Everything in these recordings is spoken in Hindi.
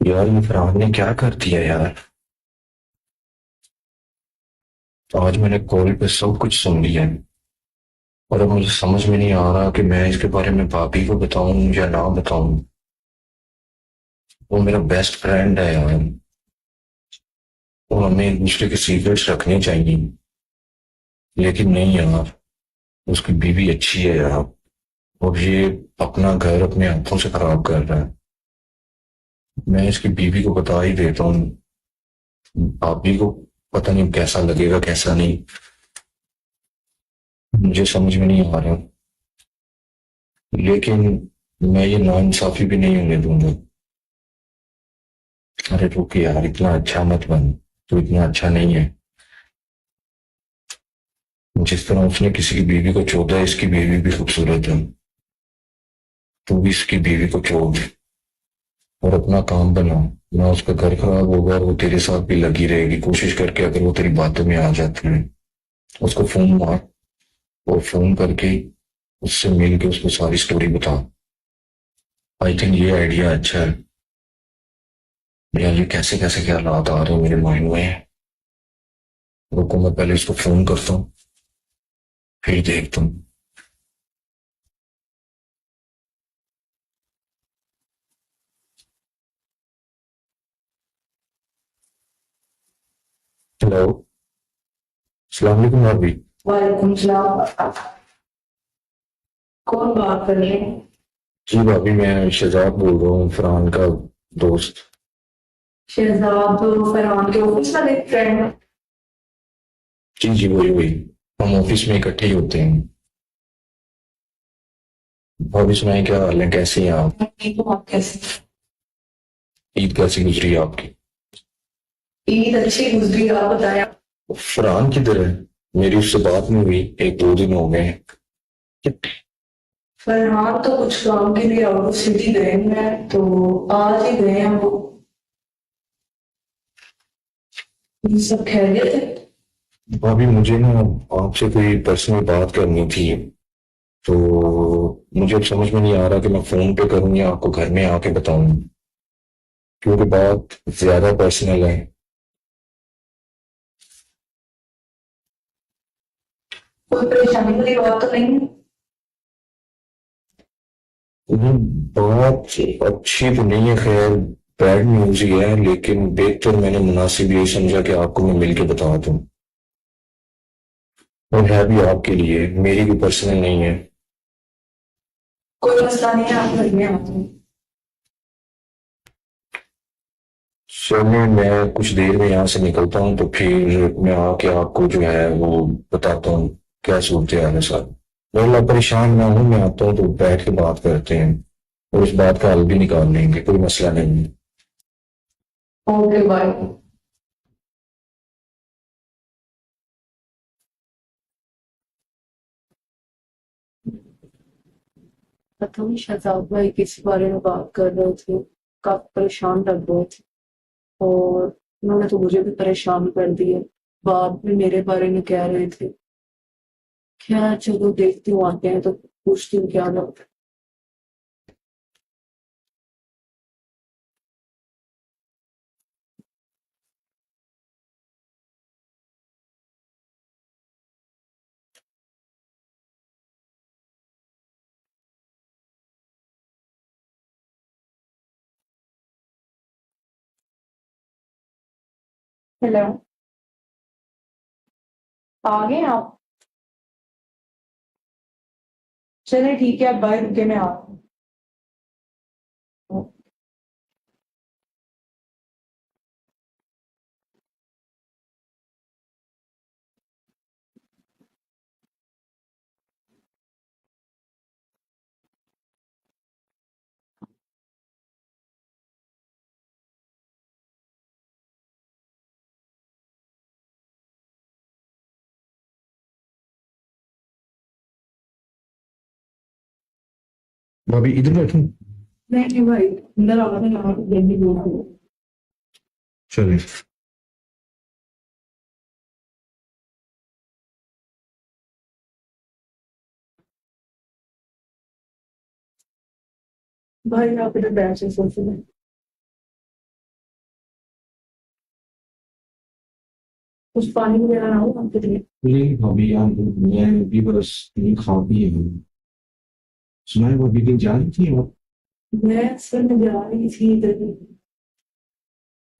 यार ये फरहान ने क्या कर दिया यार। आज मैंने कॉल पे सब कुछ सुन लिया है। और अब मुझे समझ में नहीं आ रहा कि मैं इसके बारे में भाभी को बताऊं या ना बताऊं। वो मेरा बेस्ट फ्रेंड है यार। और हमें एक दूसरे के सीक्रेट्स रखने चाहिए। लेकिन नहीं यार, उसकी बीवी अच्छी है यार। और ये अपना घर अपने हाथों से खराब कर रहा है। मैं इसकी बीवी को बता ही देता हूँ। भाभी को पता नहीं कैसा लगेगा कैसा नहीं। मुझे समझ में नहीं आ रहा। लेकिन मैं ये नाइंसाफी भी नहीं होने दूंगा। अरे रुक यार, इतना अच्छा मत बन। तू इतना अच्छा नहीं है। जिस तरह उसने किसी की बीवी को चोदा है, इसकी बीवी भी खूबसूरत है। तू भी इसकी बीवी को चोद और अपना काम बना। ना उसका घर खराब होगा और वो तेरे साथ भी लगी रहेगी कोशिश करके। अगर वो तेरी बातों में आ जाती है, उसको फोन मार और फोन करके उससे मिल के उसको सारी स्टोरी बता। आई थिंक ये आइडिया अच्छा है। यार ये कैसे कैसे क्या हालात आ रहे हैं मेरे माइंड में। रुको, मैं पहले इसको फोन करता हूँ, फिर देखता हूँ। हेलो। अस्सलाम वालेकुम भाभी। वालेकुम सलाम। कौन बात कर रहे हैं? जी भाभी, मैं शहजाद बोल रहा हूँ, फरहान का दोस्त। शहजाद फरहान के ऑफिस वाले फ्रेंड? जी जी, वही वही। हम ऑफिस में इकट्ठे ही होते हैं। भाभी सुनाए, क्या हाल है, कैसी हैं आप? ठीक हूँ, आप कैसे? ईद कैसी गुजरी है आपकी? ईद अच्छी गुजरी, आप बताया। फरहान किधर है? मेरी उससे बात नहीं हुई, एक दो दिन हो गए हैं। फरहान तो कुछ काम के लिए आउट ऑफ सिटी गए हैं, तो आज ही गए हैं वो। ये सब खैरियत है? भाभी मुझे ना आपसे कोई पर्सनल बात करनी थी। तो मुझे अब समझ में नहीं आ रहा कि मैं फोन पे करूँ या आपको घर में आके बताऊं, क्योंकि बात ज्यादा पर्सनल है। कोई परेशानी वाली बात तो नहीं है? नहीं, बात अच्छी तो नहीं है, खैर बैड न्यूज ही है, लेकिन बेहतर मैंने मुनासिब यही समझा कि आपको मैं मिलके बता दूं। और है भी आपके लिए, मेरी भी पर्सनल नहीं है। कोई मसला नहीं है, आप घर में आते हैं। चलिए, मैं कुछ देर में यहाँ से निकलता हूँ, तो फिर मैं आके आपको जो है वो बताता हूँ क्या सूरत है सर। वरना परेशान ना हूँ, मैं आता हूँ तो बैठ के बात करते हैं और इस बात का हल भी निकाल लेंगे, कोई मसला नहीं है। Okay bye. पता नहीं शहजाद भाई किस बारे में बात कर रहे थे। काफी परेशान लग रहे थे, और उन्होंने तो मुझे भी परेशान कर दिया। बात भी मेरे बारे में कह रहे थे। खैर चलो देखती हूँ, आते हैं तो पूछती हूँ क्या बात है। हेलो, आ गए आप? चलिए ठीक है, आप बाय, रुके मैं आ रही हूँ। भाभी इधर बैठूं? नहीं नहीं भाई, अंदर आ रहे हैं, यहाँ पे जल्दी बोल दो। चलिए। भाई आप इधर बैठ से सोच में। कुछ पानी वगैरह ना हो आपके लिए? नहीं भाभी यार, मैं भी बस नहीं खा पी हूँ। सुना है भाभी कहीं जा रही थी आप? मैं असल में जा रही थी इधर,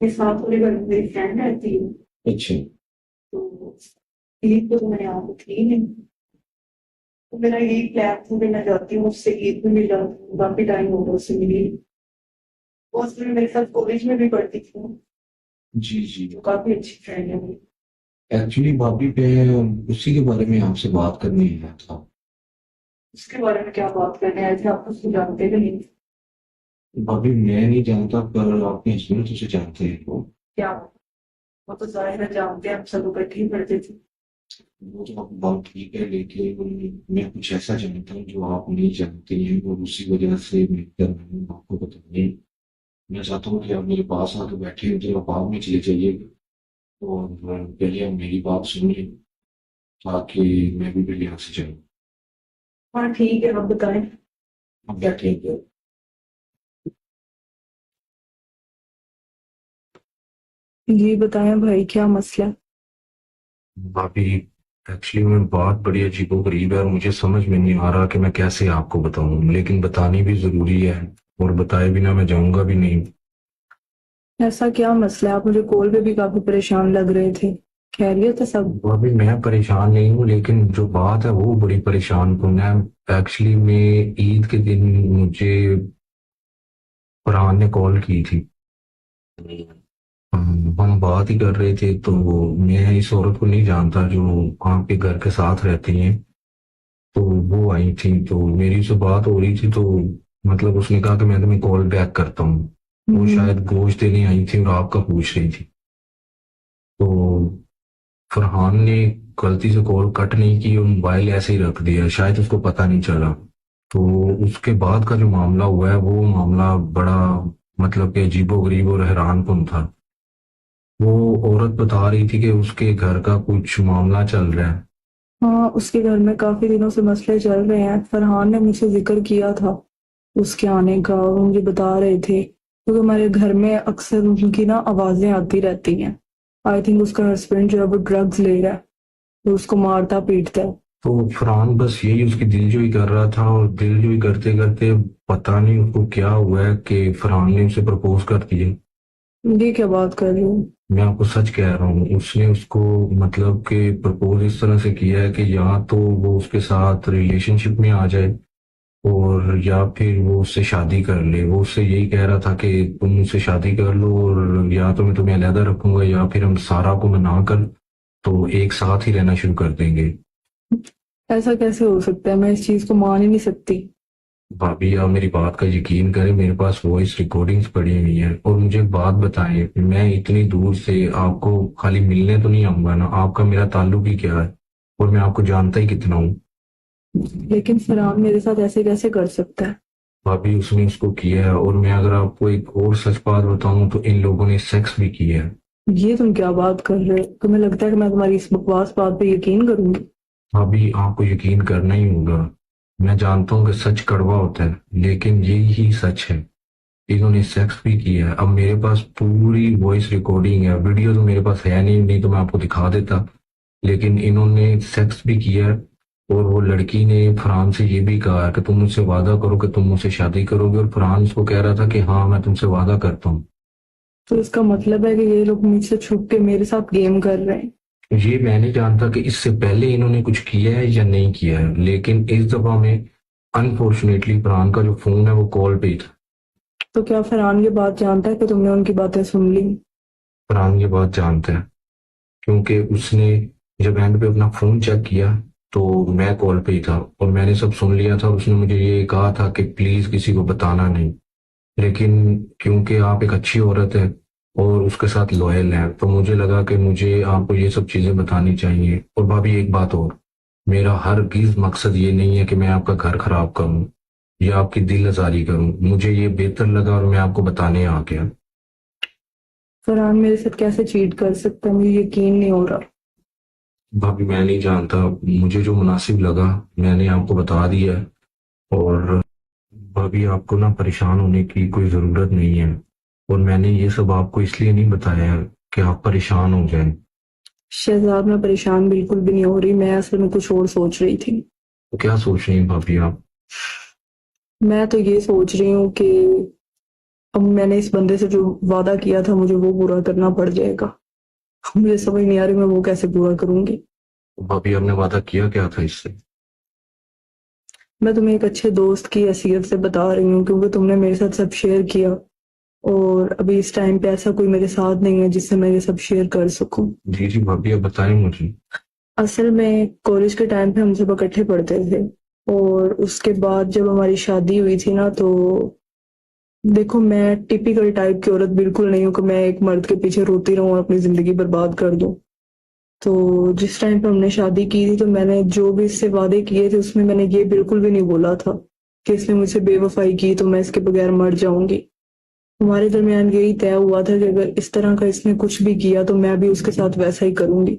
मेरे साथ वाले घर में मेरी फ्रेंड रहती है। अच्छा। तो ईद को तो मैं यहाँ पे थी नहीं, तो मेरा यही प्लान था कि मैं जाती हूँ उससे ईद में मिल जाती हूँ, काफी टाइम हो गया उससे मिली। वो असल में मेरे साथ कॉलेज में भी पढ़ती थी, जी जी। तो काफी अच्छी फ्रेंड है मेरी। एक्चुअली भाभी मैं उसी के बारे में आपसे बात करने आया था। उसके बारे में क्या बात करने आए थे? आप उसको जानते भी नहीं? भाभी मैं नहीं जानता, पर आपके हस्बैंड तो उसे जानते हैं वो। क्या? वो तो जाहिर है जानते हैं, हम सब इकट्ठे ही पढ़ते थे। वो तो आप बात ठीक है, लेकिन मैं कुछ ऐसा जानता हूँ जो आप नहीं जानते हैं, और उसी वजह से मैं कर रहा हूँ आपको बताने। मैं चाहता हूँ कि आप मेरे पास आके बैठे हो, तो आप बाद में चले जाइएगा, और पहले आप मेरी बात सुनिए, ताकि मैं भी फिर यहाँ से जाऊँ। हाँ ठीक है, आप बताएं। आप बैठेंगे? जी बताएं भाई, क्या मसला है? भाभी एक्चुअली में बात बड़ी अजीबोगरीब है, और मुझे समझ में नहीं आ रहा कि मैं कैसे आपको बताऊं, लेकिन बतानी भी जरूरी है, और बताए बिना मैं जाऊंगा भी नहीं। ऐसा क्या मसला है? आप मुझे कॉल पे भी काफी परेशान लग रहे थे। खैरियत है सब? भाभी मैं परेशान नहीं हूँ, लेकिन जो बात है वो बड़ी परेशान कौन है। एक्चुअली में ईद के दिन मुझे फरहान ने कॉल की थी। हम बात ही कर रहे थे, तो मैं इस औरत को नहीं जानता जो आपके घर के साथ रहती हैं। तो वो आई थी, तो मेरी से बात हो रही थी, तो मतलब उसने कहा कि मैं तुम्हें कॉल बैक करता हूँ। वो शायद गोश्त देने आई थी और आपका पूछ रही थी। तो फरहान ने गलती से कॉल कट नहीं की और मोबाइल ऐसे ही रख दिया, शायद उसको पता नहीं चला। तो उसके बाद का जो मामला हुआ है वो मामला बड़ा, मतलब कि अजीबोगरीब और हैरानकुन था। वो औरत बता रही थी कि उसके घर का कुछ मामला चल रहा है। हाँ, उसके घर में काफी दिनों से मसले चल रहे हैं। फरहान ने मुझसे जिक्र किया था उसके आने का, वो मुझे बता रहे थे, क्योंकि हमारे घर में अक्सर उनकी ना आवाजें आती रहती हैं। आई थिंक उसका हस्बैंड जो है वो ड्रग्स ले रहा है, तो उसको मारता पीटता है। तो फरहान बस यही उसकी दिलजोई कर रहा था, और दिलजोई करते करते पता नहीं उसको क्या हुआ है कि फरहान ने उसे प्रपोज कर दिया। ये क्या बात कर रही हूँ? मैं आपको सच कह रहा हूँ, उसने उसको मतलब कि प्रपोज इस तरह से किया है कि या तो वो उसके साथ रिलेशनशिप में आ जाए, और या फिर वो उससे शादी कर ले। वो उससे यही कह रहा था कि तुम मुझसे शादी कर लो, और या तो मैं तुम्हें अलहदा रखूंगा, या फिर हम सारा को मना कर तो एक साथ ही रहना शुरू कर देंगे। ऐसा कैसे हो सकता है? मैं इस चीज को मान ही नहीं सकती। भाभी आप मेरी बात का यकीन करें, मेरे पास वॉइस रिकॉर्डिंग्स पड़ी हुई हैं। और मुझे एक बात बताएं, मैं इतनी दूर से आपको खाली मिलने तो नहीं आऊंगा ना? आपका मेरा ताल्लुक ही क्या है, और मैं आपको जानता ही कितना हूँ। लेकिन फरहान मेरे साथ ऐसे कैसे कर सकता है? भाभी उसने उसको किया है, और मैं अगर आपको एक और सच बात बताऊं तो इन लोगों ने सेक्स भी किया है। ये तुम क्या बात कर रहे हो? तुम्हें लगता है कि मैं तुम्हारी इस बकवास बात पे यकीन करूंगी? भाभी आपको यकीन करना ही होगा। मैं जानता हूँ कि सच कड़वा होता है, लेकिन यही ही सच है। इन्होंने सेक्स भी किया है। अब मेरे पास पूरी वॉइस रिकॉर्डिंग है, वीडियो तो मेरे पास है नहीं, नहीं तो मैं आपको दिखा देता। लेकिन इन्होंने सेक्स भी किया है, और वो लड़की ने फरहान से ये भी कहा है कि तुम मुझसे वादा करो कि तुम मुझसे शादी करोगे, और फरहान उसको कह रहा था कि हाँ मैं तुमसे वादा करता हूँ। तो इसका मतलब है कि ये लोग मुझसे छुप के मेरे साथ गेम कर रहे हैं। ये मैं नहीं जानता कि इससे पहले इन्होंने कुछ किया है या नहीं किया है, लेकिन इस दफा में अनफॉर्चुनेटली फरहान का जो फोन है वो कॉल पे ही था। तो क्या फरहान ये बात जानता है कि तुमने उनकी बातें सुन ली? फरहान ये बात जानता है, क्योंकि उसने जब एंड पे अपना फोन चेक किया तो मैं कॉल पे ही था, और मैंने सब सुन लिया था। उसने मुझे ये कहा था कि प्लीज किसी को बताना नहीं। लेकिन क्योंकि आप एक अच्छी औरत है और उसके साथ लॉयल है, तो मुझे लगा कि मुझे आपको ये सब चीजें बतानी चाहिए। और भाभी एक बात और, मेरा हरगिज मकसद ये नहीं है कि मैं आपका घर खराब करूं या आपकी दिल आजारी करूं। मुझे ये बेहतर लगा और मैं आपको बताने आ गया। फरहान मेरे साथ कैसे चीट कर सकता है? मुझे यकीन नहीं हो रहा। भाभी मैं नहीं जानता, मुझे जो मुनासिब लगा मैंने आपको बता दिया है। और भाभी आपको ना परेशान होने की कोई ज़रूरत नहीं है, और मैंने ये सब आपको इसलिए नहीं बताया है कि आप परेशान हो जाएं। शहजाद, मैं परेशान बिल्कुल भी नहीं हो रही। मैं असल में कुछ और सोच रही थी। तो क्या सोच रही हैं भाभी आप? मैं तो ये सोच रही हूँ कि अब मैंने इस बंदे से जो वादा किया था मुझे वो पूरा करना पड़ जाएगा। मुझे समझ नहीं आ रही मैं वो कैसे पूरा करूंगी। तो भाभी आपने वादा किया क्या था इससे? मैं तुम्हें एक अच्छे दोस्त की हैसियत से बता रही हूँ क्योंकि तुमने मेरे साथ सब शेयर किया और अभी इस टाइम पे ऐसा कोई मेरे साथ नहीं है जिससे मैं ये सब शेयर कर सकूं। जी जी भाभी, आप बताएं मुझे। असल में कॉलेज के टाइम पे हम सब इकट्ठे पढ़ते थे और उसके बाद जब हमारी शादी हुई थी ना, तो देखो मैं टिपिकल टाइप की औरत बिल्कुल नहीं हूँ कि मैं एक मर्द के पीछे रोती रहूं और अपनी जिंदगी बर्बाद कर दूं। तो जिस टाइम पे हमने शादी की थी तो मैंने जो भी इससे वादे किए थे उसमें मैंने ये बिल्कुल भी नहीं बोला था कि इसने मुझसे बेवफाई की तो मैं इसके बगैर मर जाऊंगी। हमारे दरमियान यही तय हुआ था कि अगर इस तरह का इसने कुछ भी किया तो मैं भी उसके साथ वैसा ही करूंगी।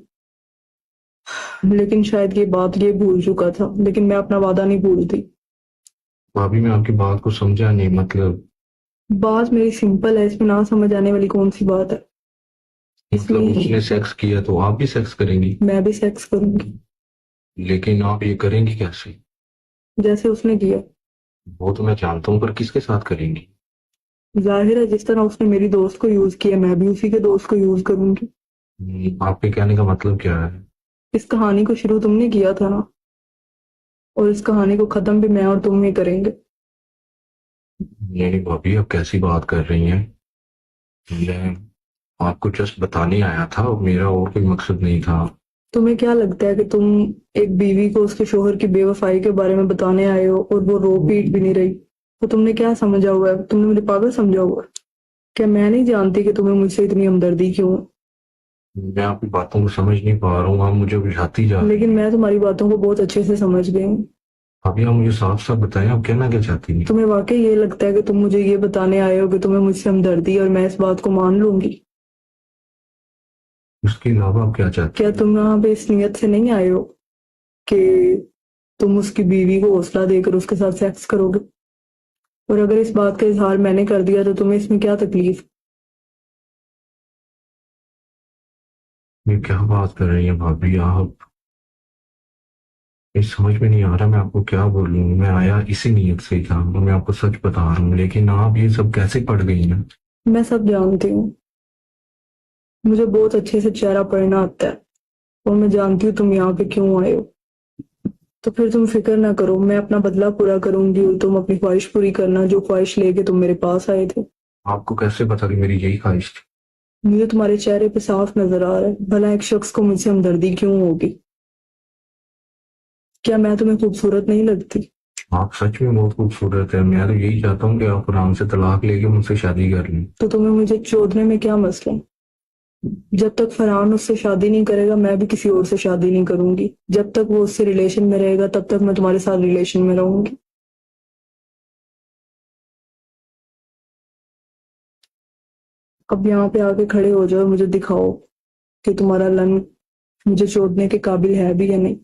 लेकिन शायद ये भूल चुका था, लेकिन मैं अपना वादा नहीं भूलती। भाभी मैं आपकी बात को समझा नहीं, मतलब बात मेरी सिंपल है, इसमें ना समझ आने वाली कौन सी बात है। मतलब इसमें उसने सेक्स किया तो आप भी सेक्स करेंगी? मैं भी सेक्स करूंगी लेकिन आप ये करेंगी कैसे? जैसे उसने किया। वो तो मैं जानता हूँ, पर किसके साथ करेंगी? जाहिर है जिस तरह उसने मेरी दोस्त को यूज किया मैं भी उसी के दोस्त को यूज करूंगी। आपके कहने का मतलब क्या है? इस कहानी को शुरू तुमने किया था ना, और इस कहानी को खत्म भी मैं और तुम ही करेंगे। नहीं भाभी, आप कैसी बात कर रही हैं? मैं आपको जस्ट बताने आया था, मेरा और कोई मकसद नहीं था। तुम्हें क्या लगता है कि तुम एक बीवी को उसके शोहर की बेवफाई के बारे में बताने आए हो और वो रो पीट भी नहीं रही, तो तुमने क्या समझा हुआ है? तुमने मुझे पागल समझा हुआ है? क्या मैं नहीं जानती कि तुम्हें मुझसे इतनी हमदर्दी क्यों है? मैं आपकी बातों को समझ नहीं पा रहा हूँ, आप मुझे बुझाती जा रही लेकिन हैं। मैं तुम्हारी बातों को बहुत अच्छे से समझ गई हूँ। अभी आप मुझे साफ साफ बताएं, आप कहना क्या चाहती हैं? तुम्हें वाकई ये लगता है कि तुम मुझे ये बताने आए हो कि तुम्हें मुझसे हमदर्दी है और मैं इस बात को मान लूंगी? उसके अलावा आप क्या चाहती क्या हैं? तुम यहाँ पे इस नियत से नहीं आए हो कि तुम उसकी बीवी को हौसला देकर उसके साथ सेक्स करोगे? और अगर इस बात का इजहार मैंने कर दिया तो तुम्हें इसमें क्या तकलीफ? ये क्या बात कर रही हैं भाभी आप? ये समझ में नहीं आ रहा मैं आपको क्या बोलूं। मैं आया इसी नीयत से ही था, तो मैं आपको सच बता रहा हूँ, लेकिन आप ये सब कैसे पढ़ गई हैं? मैं सब जानती हूँ। मुझे बहुत अच्छे से चेहरा पढ़ना आता है और मैं जानती हूँ तुम यहाँ पे क्यों आए हो। तो फिर तुम फिक्र ना करो, मैं अपना बदला पूरा करूंगी और तुम अपनी ख्वाहिश पूरी करना जो ख्वाहिश लेके तुम मेरे पास आए थे। आपको कैसे पता कि मेरी यही ख्वाहिश थी? मुझे तुम्हारे चेहरे पे साफ नजर आ रहा है, भला एक शख्स को मुझसे हमदर्दी क्यों होगी? क्या मैं तुम्हें खूबसूरत नहीं लगती? आप सच में बहुत खूबसूरत है। मैं तो यही चाहता हूँ कि आप आराम से तलाक लेके मुझसे शादी कर लें। तो तुम्हें मुझे चोदने में क्या मसला है? जब तक फरहान उससे शादी नहीं करेगा मैं भी किसी और से शादी नहीं करूंगी। जब तक वो उससे रिलेशन में रहेगा तब तक मैं तुम्हारे साथ रिलेशन में रहूंगी। अब यहाँ पे आके खड़े हो जाओ, मुझे दिखाओ कि तुम्हारा लन मुझे चोदने के काबिल है भी या नहीं।